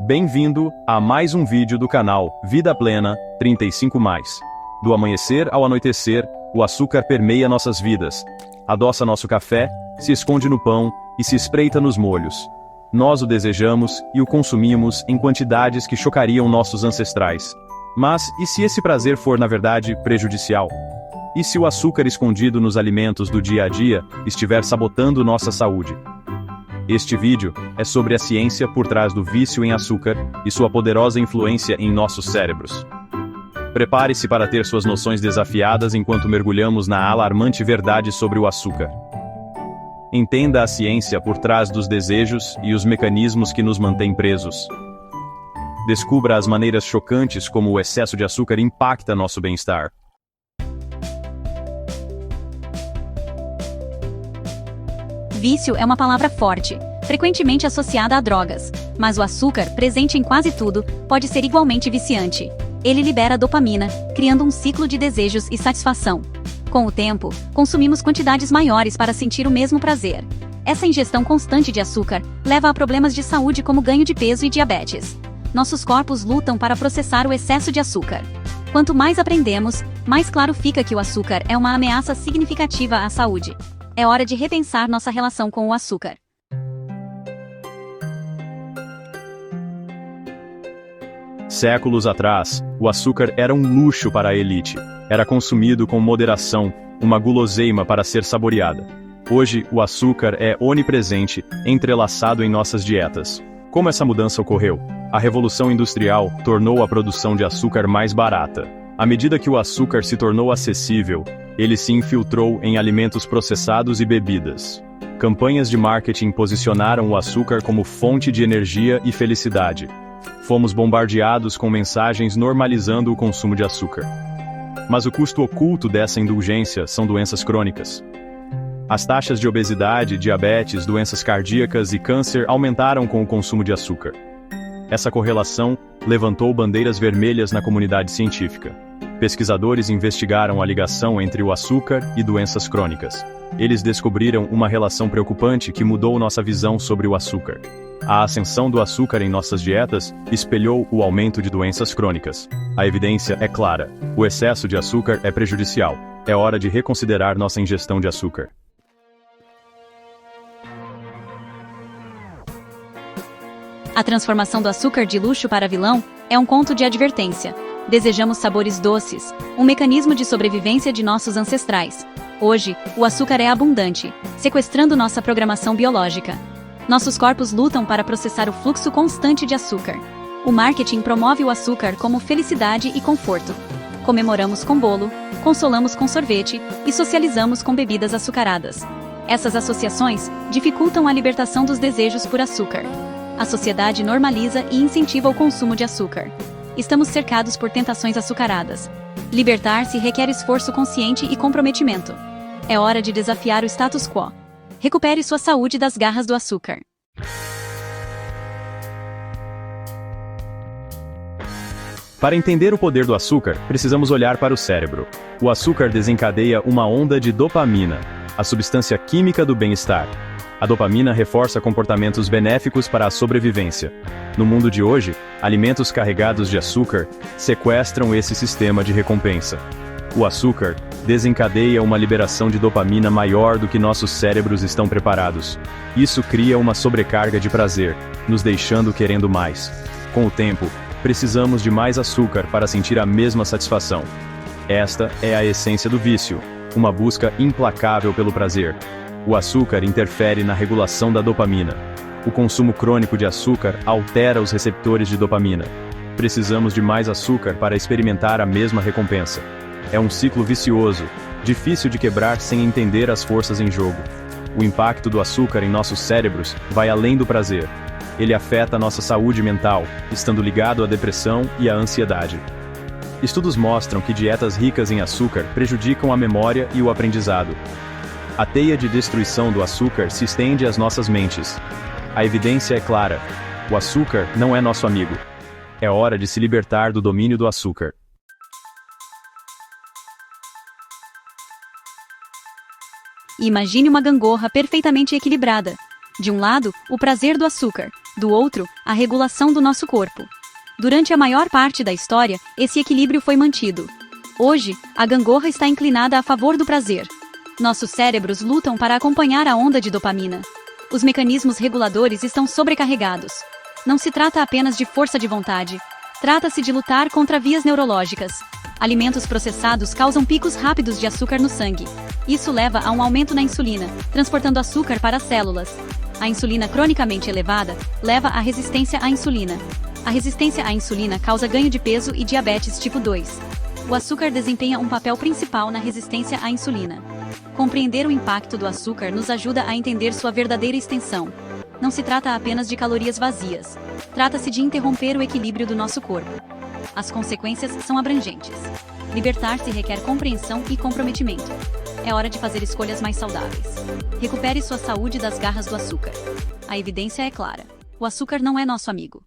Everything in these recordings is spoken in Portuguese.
Bem-vindo a mais um vídeo do canal Vida Plena 35+. Do amanhecer ao anoitecer, o açúcar permeia nossas vidas. Adoça nosso café, se esconde no pão e se espreita nos molhos. Nós o desejamos e o consumimos em quantidades que chocariam nossos ancestrais. Mas e se esse prazer for, na verdade, prejudicial? E se o açúcar escondido nos alimentos do dia a dia estiver sabotando nossa saúde? Este vídeo é sobre a ciência por trás do vício em açúcar e sua poderosa influência em nossos cérebros. Prepare-se para ter suas noções desafiadas enquanto mergulhamos na alarmante verdade sobre o açúcar. Entenda a ciência por trás dos desejos e os mecanismos que nos mantêm presos. Descubra as maneiras chocantes como o excesso de açúcar impacta nosso bem-estar. Vício é uma palavra forte, frequentemente associada a drogas, mas o açúcar, presente em quase tudo, pode ser igualmente viciante. Ele libera dopamina, criando um ciclo de desejos e satisfação. Com o tempo, consumimos quantidades maiores para sentir o mesmo prazer. Essa ingestão constante de açúcar leva a problemas de saúde como ganho de peso e diabetes. Nossos corpos lutam para processar o excesso de açúcar. Quanto mais aprendemos, mais claro fica que o açúcar é uma ameaça significativa à saúde. É hora de repensar nossa relação com o açúcar. Séculos atrás, o açúcar era um luxo para a elite. Era consumido com moderação, uma guloseima para ser saboreada. Hoje, o açúcar é onipresente, entrelaçado em nossas dietas. Como essa mudança ocorreu? A Revolução Industrial tornou a produção de açúcar mais barata. À medida que o açúcar se tornou acessível, ele se infiltrou em alimentos processados e bebidas. Campanhas de marketing posicionaram o açúcar como fonte de energia e felicidade. Fomos bombardeados com mensagens normalizando o consumo de açúcar. Mas o custo oculto dessa indulgência são doenças crônicas. As taxas de obesidade, diabetes, doenças cardíacas e câncer aumentaram com o consumo de açúcar. Essa correlação levantou bandeiras vermelhas na comunidade científica. Pesquisadores investigaram a ligação entre o açúcar e doenças crônicas. Eles descobriram uma relação preocupante que mudou nossa visão sobre o açúcar. A ascensão do açúcar em nossas dietas espelhou o aumento de doenças crônicas. A evidência é clara: o excesso de açúcar é prejudicial. É hora de reconsiderar nossa ingestão de açúcar. A transformação do açúcar de luxo para vilão é um conto de advertência. Desejamos sabores doces, um mecanismo de sobrevivência de nossos ancestrais. Hoje, o açúcar é abundante, sequestrando nossa programação biológica. Nossos corpos lutam para processar o fluxo constante de açúcar. O marketing promove o açúcar como felicidade e conforto. Comemoramos com bolo, consolamos com sorvete e socializamos com bebidas açucaradas. Essas associações dificultam a libertação dos desejos por açúcar. A sociedade normaliza e incentiva o consumo de açúcar. Estamos cercados por tentações açucaradas. Libertar-se requer esforço consciente e comprometimento. É hora de desafiar o status quo. Recupere sua saúde das garras do açúcar. Para entender o poder do açúcar, precisamos olhar para o cérebro. O açúcar desencadeia uma onda de dopamina, a substância química do bem-estar. A dopamina reforça comportamentos benéficos para a sobrevivência. No mundo de hoje, alimentos carregados de açúcar sequestram esse sistema de recompensa. O açúcar desencadeia uma liberação de dopamina maior do que nossos cérebros estão preparados. Isso cria uma sobrecarga de prazer, nos deixando querendo mais. Com o tempo, precisamos de mais açúcar para sentir a mesma satisfação. Esta é a essência do vício, uma busca implacável pelo prazer. O açúcar interfere na regulação da dopamina. O consumo crônico de açúcar altera os receptores de dopamina. Precisamos de mais açúcar para experimentar a mesma recompensa. É um ciclo vicioso, difícil de quebrar sem entender as forças em jogo. O impacto do açúcar em nossos cérebros vai além do prazer. Ele afeta nossa saúde mental, estando ligado à depressão e à ansiedade. Estudos mostram que dietas ricas em açúcar prejudicam a memória e o aprendizado. A teia de destruição do açúcar se estende às nossas mentes. A evidência é clara: o açúcar não é nosso amigo. É hora de se libertar do domínio do açúcar. Imagine uma gangorra perfeitamente equilibrada. De um lado, o prazer do açúcar, Do outro, a regulação do nosso corpo. Durante a maior parte da história, esse equilíbrio foi mantido. Hoje, a gangorra está inclinada a favor do prazer. Nossos cérebros lutam para acompanhar a onda de dopamina. Os mecanismos reguladores estão sobrecarregados. Não se trata apenas de força de vontade. Trata-se de lutar contra vias neurológicas. Alimentos processados causam picos rápidos de açúcar no sangue. Isso leva a um aumento na insulina, transportando açúcar para as células. A insulina cronicamente elevada leva à resistência à insulina. A resistência à insulina causa ganho de peso e diabetes tipo 2. O açúcar desempenha um papel principal na resistência à insulina. Compreender o impacto do açúcar nos ajuda a entender sua verdadeira extensão. Não se trata apenas de calorias vazias. Trata-se de interromper o equilíbrio do nosso corpo. As consequências são abrangentes. Libertar-se requer compreensão e comprometimento. É hora de fazer escolhas mais saudáveis. Recupere sua saúde das garras do açúcar. A evidência é clara. O açúcar não é nosso amigo.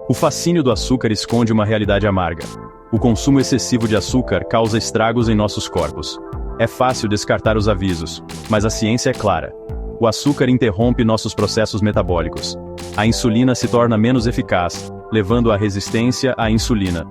O fascínio do açúcar esconde uma realidade amarga. O consumo excessivo de açúcar causa estragos em nossos corpos. É fácil descartar os avisos, mas a ciência é clara. O açúcar interrompe nossos processos metabólicos. A insulina se torna menos eficaz, levando à resistência à insulina.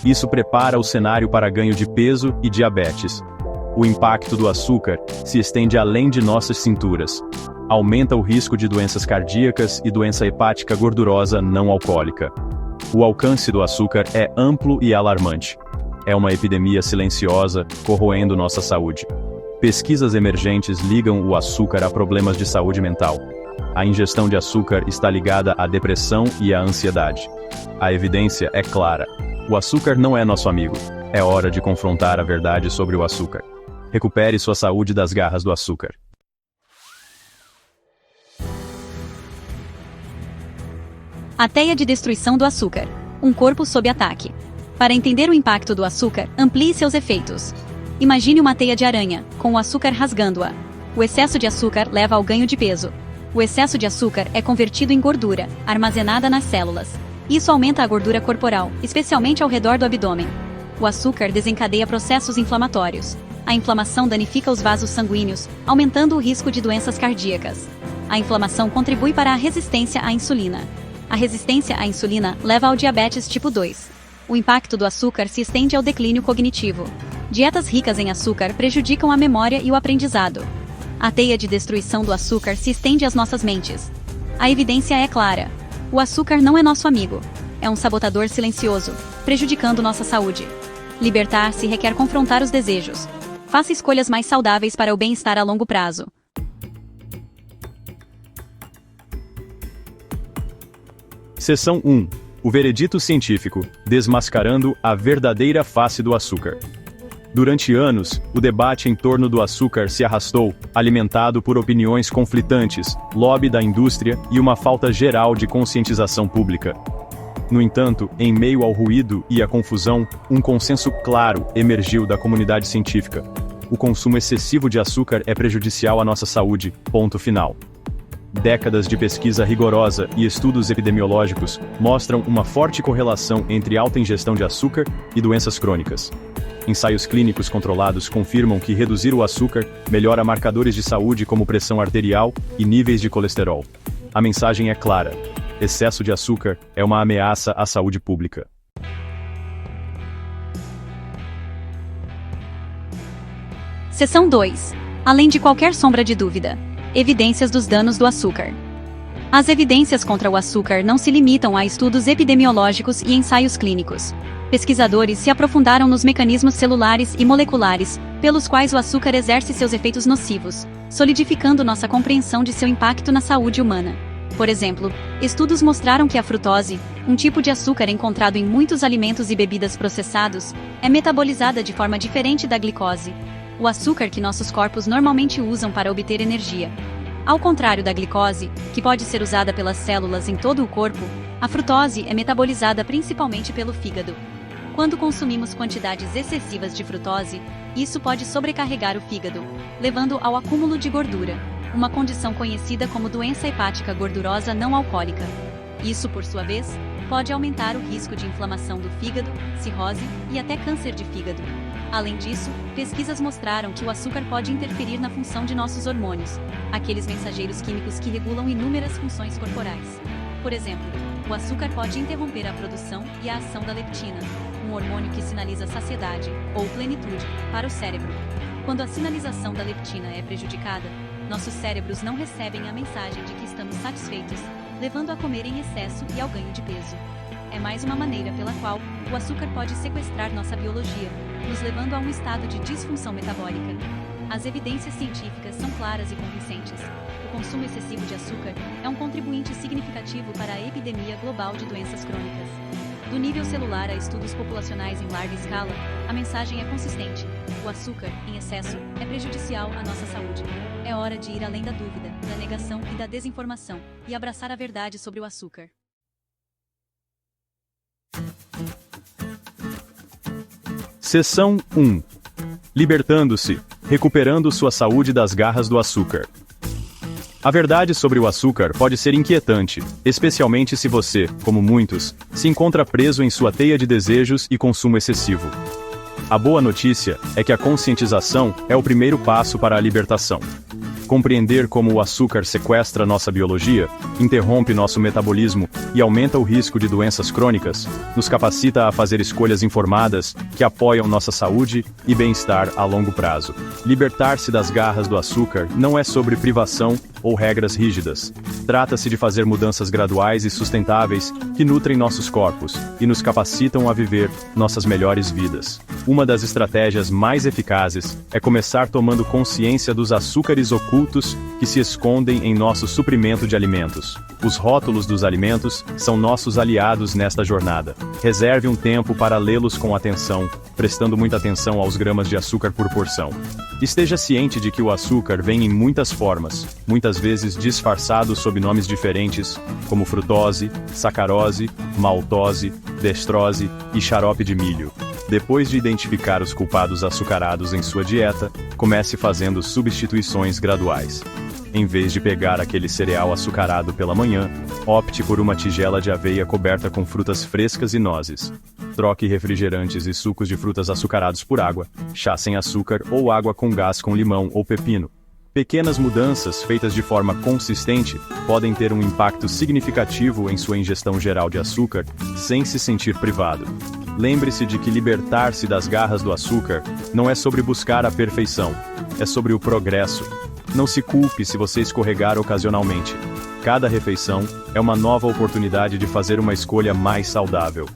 Isso prepara o cenário para ganho de peso e diabetes. O impacto do açúcar se estende além de nossas cinturas. Aumenta o risco de doenças cardíacas e doença hepática gordurosa não alcoólica. O alcance do açúcar é amplo e alarmante. É uma epidemia silenciosa, corroendo nossa saúde. Pesquisas emergentes ligam o açúcar a problemas de saúde mental. A ingestão de açúcar está ligada à depressão e à ansiedade. A evidência é clara. O açúcar não é nosso amigo. É hora de confrontar a verdade sobre o açúcar. Recupere sua saúde das garras do açúcar. A teia de destruição do açúcar. Um corpo sob ataque. Para entender o impacto do açúcar, amplie seus efeitos. Imagine uma teia de aranha, com o açúcar rasgando-a. O excesso de açúcar leva ao ganho de peso. O excesso de açúcar é convertido em gordura, armazenada nas células. Isso aumenta a gordura corporal, especialmente ao redor do abdômen. O açúcar desencadeia processos inflamatórios. A inflamação danifica os vasos sanguíneos, aumentando o risco de doenças cardíacas. A inflamação contribui para a resistência à insulina. A resistência à insulina leva ao diabetes tipo 2. O impacto do açúcar se estende ao declínio cognitivo. Dietas ricas em açúcar prejudicam a memória e o aprendizado. A teia de destruição do açúcar se estende às nossas mentes. A evidência é clara. O açúcar não é nosso amigo. É um sabotador silencioso, prejudicando nossa saúde. Libertar-se requer confrontar os desejos. Faça escolhas mais saudáveis para o bem-estar a longo prazo. Seção 1. O veredito científico, desmascarando a verdadeira face do açúcar. Durante anos, o debate em torno do açúcar se arrastou, alimentado por opiniões conflitantes, lobby da indústria e uma falta geral de conscientização pública. No entanto, em meio ao ruído e à confusão, um consenso claro emergiu da comunidade científica. O consumo excessivo de açúcar é prejudicial à nossa saúde, ponto final. Décadas de pesquisa rigorosa e estudos epidemiológicos mostram uma forte correlação entre alta ingestão de açúcar e doenças crônicas. Ensaios clínicos controlados confirmam que reduzir o açúcar melhora marcadores de saúde como pressão arterial e níveis de colesterol. A mensagem é clara: excesso de açúcar é uma ameaça à saúde pública. Seção 2. Além de qualquer sombra de dúvida. Evidências dos danos do açúcar. As evidências contra o açúcar não se limitam a estudos epidemiológicos e ensaios clínicos. Pesquisadores se aprofundaram nos mecanismos celulares e moleculares, pelos quais o açúcar exerce seus efeitos nocivos, solidificando nossa compreensão de seu impacto na saúde humana. Por exemplo, estudos mostraram que a frutose, um tipo de açúcar encontrado em muitos alimentos e bebidas processados, é metabolizada de forma diferente da glicose, o açúcar que nossos corpos normalmente usam para obter energia. Ao contrário da glicose, que pode ser usada pelas células em todo o corpo, a frutose é metabolizada principalmente pelo fígado. Quando consumimos quantidades excessivas de frutose, isso pode sobrecarregar o fígado, levando ao acúmulo de gordura, uma condição conhecida como doença hepática gordurosa não alcoólica. Isso, por sua vez, pode aumentar o risco de inflamação do fígado, cirrose e até câncer de fígado. Além disso, pesquisas mostraram que o açúcar pode interferir na função de nossos hormônios, aqueles mensageiros químicos que regulam inúmeras funções corporais. Por exemplo, o açúcar pode interromper a produção e a ação da leptina, um hormônio que sinaliza saciedade, ou plenitude, para o cérebro. Quando a sinalização da leptina é prejudicada, nossos cérebros não recebem a mensagem de que estamos satisfeitos, levando a comer em excesso e ao ganho de peso. É mais uma maneira pela qual o açúcar pode sequestrar nossa biologia, nos levando a um estado de disfunção metabólica. As evidências científicas são claras e convincentes. O consumo excessivo de açúcar é um contribuinte significativo para a epidemia global de doenças crônicas. Do nível celular a estudos populacionais em larga escala, a mensagem é consistente. O açúcar, em excesso, é prejudicial à nossa saúde. É hora de ir além da dúvida, da negação e da desinformação, e abraçar a verdade sobre o açúcar. Seção 1. Libertando-se, recuperando sua saúde das garras do açúcar. A verdade sobre o açúcar pode ser inquietante, especialmente se você, como muitos, se encontra preso em sua teia de desejos e consumo excessivo. A boa notícia é que a conscientização é o primeiro passo para a libertação. Compreender como o açúcar sequestra nossa biologia, interrompe nosso metabolismo e aumenta o risco de doenças crônicas, nos capacita a fazer escolhas informadas que apoiam nossa saúde e bem-estar a longo prazo. Libertar-se das garras do açúcar não é sobre privação ou regras rígidas. Trata-se de fazer mudanças graduais e sustentáveis que nutrem nossos corpos e nos capacitam a viver nossas melhores vidas. Uma das estratégias mais eficazes é começar tomando consciência dos açúcares ocultos que se escondem em nosso suprimento de alimentos. Os rótulos dos alimentos são nossos aliados nesta jornada. Reserve um tempo para lê-los com atenção, prestando muita atenção aos gramas de açúcar por porção. Esteja ciente de que o açúcar vem em muitas formas, muitas vezes disfarçado sob nomes diferentes, como frutose, sacarose, maltose, destrose e xarope de milho. Depois de identificar os culpados açucarados em sua dieta, comece fazendo substituições graduais. Em vez de pegar aquele cereal açucarado pela manhã, opte por uma tigela de aveia coberta com frutas frescas e nozes. Troque refrigerantes e sucos de frutas açucarados por água, chá sem açúcar ou água com gás com limão ou pepino. Pequenas mudanças feitas de forma consistente podem ter um impacto significativo em sua ingestão geral de açúcar, sem se sentir privado. Lembre-se de que libertar-se das garras do açúcar não é sobre buscar a perfeição, é sobre o progresso. Não se culpe se você escorregar ocasionalmente. Cada refeição é uma nova oportunidade de fazer uma escolha mais saudável.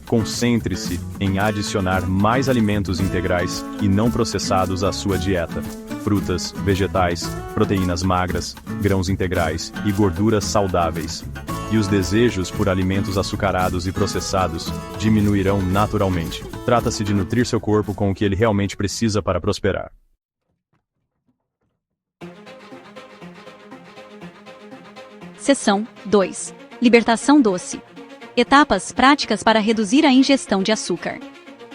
Concentre-se em adicionar mais alimentos integrais e não processados à sua dieta. Frutas, vegetais, proteínas magras, grãos integrais e gorduras saudáveis. E os desejos por alimentos açucarados e processados diminuirão naturalmente. Trata-se de nutrir seu corpo com o que ele realmente precisa para prosperar. Seção 2. Libertação doce. Etapas práticas para reduzir a ingestão de açúcar.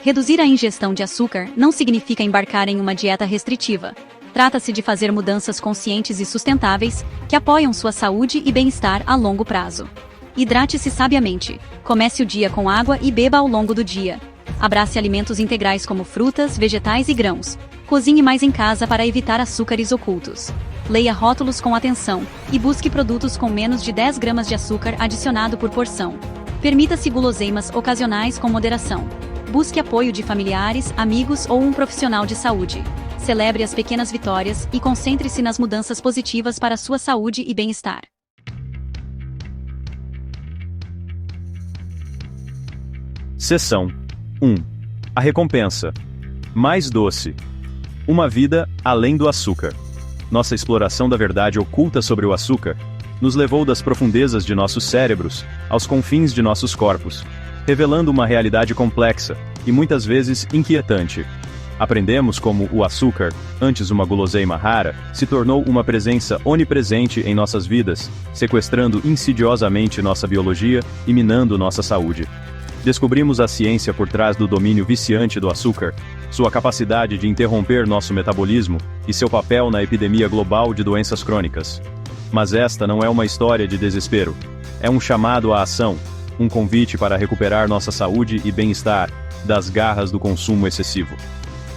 Reduzir a ingestão de açúcar não significa embarcar em uma dieta restritiva. Trata-se de fazer mudanças conscientes e sustentáveis que apoiam sua saúde e bem-estar a longo prazo. Hidrate-se sabiamente. Comece o dia com água e beba ao longo do dia. Abrace alimentos integrais como frutas, vegetais e grãos. Cozinhe mais em casa para evitar açúcares ocultos. Leia rótulos com atenção e busque produtos com menos de 10 gramas de açúcar adicionado por porção. Permita-se guloseimas ocasionais com moderação. Busque apoio de familiares, amigos ou um profissional de saúde. Celebre as pequenas vitórias e concentre-se nas mudanças positivas para sua saúde e bem-estar. Seção 1. A recompensa. Mais doce. Uma vida além do açúcar. Nossa exploração da verdade oculta sobre o açúcar nos levou das profundezas de nossos cérebros aos confins de nossos corpos, revelando uma realidade complexa e muitas vezes inquietante. Aprendemos como o açúcar, antes uma guloseima rara, se tornou uma presença onipresente em nossas vidas, sequestrando insidiosamente nossa biologia e minando nossa saúde. Descobrimos a ciência por trás do domínio viciante do açúcar, sua capacidade de interromper nosso metabolismo e seu papel na epidemia global de doenças crônicas. Mas esta não é uma história de desespero. É um chamado à ação, um convite para recuperar nossa saúde e bem-estar das garras do consumo excessivo.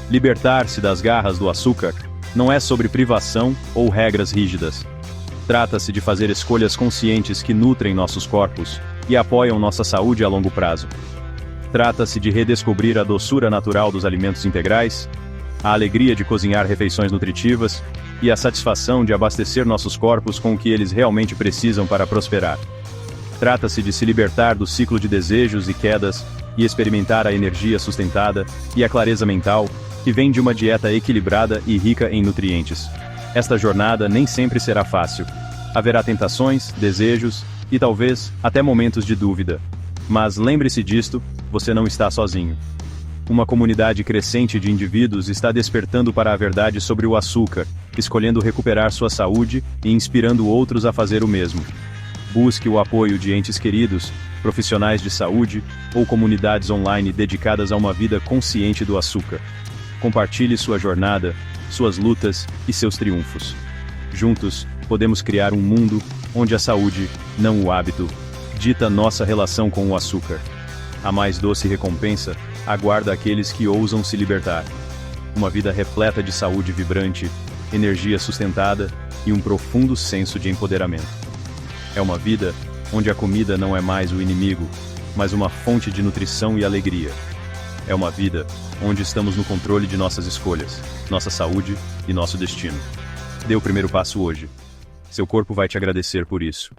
Libertar-se das garras do açúcar não é sobre privação ou regras rígidas. Trata-se de fazer escolhas conscientes que nutrem nossos corpos e apoiam nossa saúde a longo prazo. Trata-se de redescobrir a doçura natural dos alimentos integrais, a alegria de cozinhar refeições nutritivas e a satisfação de abastecer nossos corpos com o que eles realmente precisam para prosperar. Trata-se de se libertar do ciclo de desejos e quedas e experimentar a energia sustentada e a clareza mental que vem de uma dieta equilibrada e rica em nutrientes. Esta jornada nem sempre será fácil. Haverá tentações, desejos e talvez até momentos de dúvida. Mas lembre-se disto, você não está sozinho. Uma comunidade crescente de indivíduos está despertando para a verdade sobre o açúcar, escolhendo recuperar sua saúde e inspirando outros a fazer o mesmo. Busque o apoio de entes queridos, profissionais de saúde ou comunidades online dedicadas a uma vida consciente do açúcar. Compartilhe sua jornada, suas lutas e seus triunfos. Juntos, podemos criar um mundo onde a saúde, não o hábito, dita nossa relação com o açúcar. A mais doce recompensa aguarda aqueles que ousam se libertar. Uma vida repleta de saúde vibrante, energia sustentada e um profundo senso de empoderamento. É uma vida onde a comida não é mais o inimigo, mas uma fonte de nutrição e alegria. É uma vida onde estamos no controle de nossas escolhas, nossa saúde e nosso destino. Dê o primeiro passo hoje. Seu corpo vai te agradecer por isso.